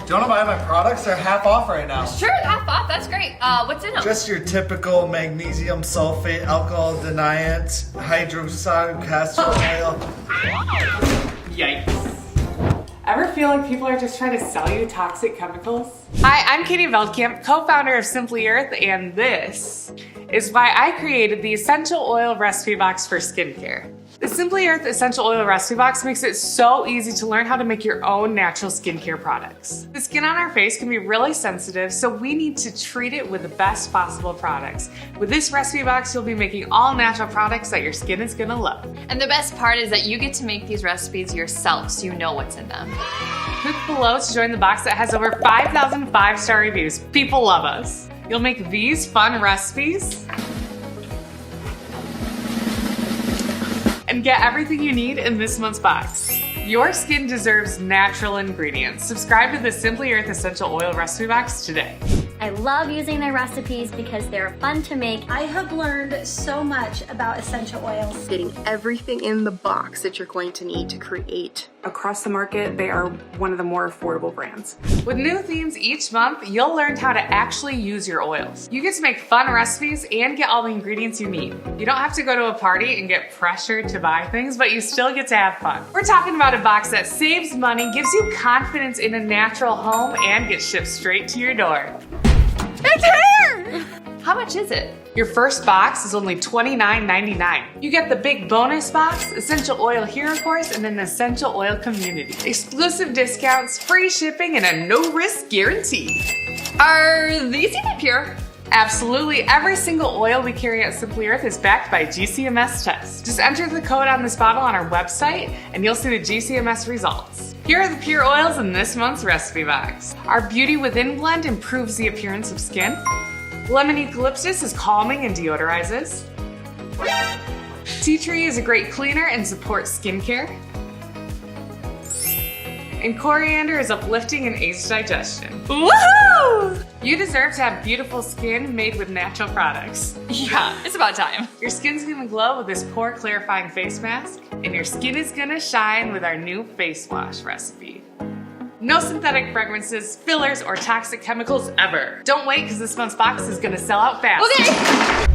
Do you want to buy my products? They're half off right now. Sure, half off. That's great. What's in them? Just your typical magnesium sulfate, alcohol deniant, hydroxide castor oil. Yikes. Ever feel like people are just trying to sell you toxic chemicals? Hi, I'm Katie Veldkamp, co-founder of Simply Earth, and this is why I created the Essential Oil Recipe Box for skincare. The Simply Earth Essential Oil Recipe Box makes it so easy to learn how to make your own natural skincare products. The skin on our face can be really sensitive, so we need to treat it with the best possible products. With this recipe box, you'll be making all natural products that your skin is gonna love. And the best part is that you get to make these recipes yourself, so you know what's in them. Click below to join the box that has over 5,000 five-star reviews. People love us. You'll make these fun recipes and get everything you need in this month's box. Your skin deserves natural ingredients. Subscribe to the Simply Earth Essential Oil Recipe Box today. I love using their recipes because they're fun to make. I have learned so much about essential oils. Getting everything in the box that you're going to need to create. Across the market, they are one of the more affordable brands. With new themes each month, you'll learn how to actually use your oils. You get to make fun recipes and get all the ingredients you need. You don't have to go to a party and get pressured to buy things, but you still get to have fun. We're talking about a box that saves money, gives you confidence in a natural home, and gets shipped straight to your door. It's here! How much is it? Your first box is only $29.99. You get the big bonus box, Essential Oil Hero Course, and an Essential Oil Community. Exclusive discounts, free shipping, and a no-risk guarantee. Are these even pure? Absolutely. Every single oil we carry at Simply Earth is backed by GCMS tests. Just enter the code on this bottle on our website and you'll see the GCMS results. Here are the pure oils in this month's recipe box. Our Beauty Within blend improves the appearance of skin. Lemon Eucalyptus is calming and deodorizes. Tea Tree is a great cleaner and supports skincare. And Coriander is uplifting and aids digestion. Woohoo! You deserve to have beautiful skin made with natural products. Yeah, it's about time. Your skin's gonna glow with this pore clarifying face mask, and your skin is gonna shine with our new face wash recipe. No synthetic fragrances, fillers, or toxic chemicals ever. Don't wait, because this month's box is gonna sell out fast. Okay.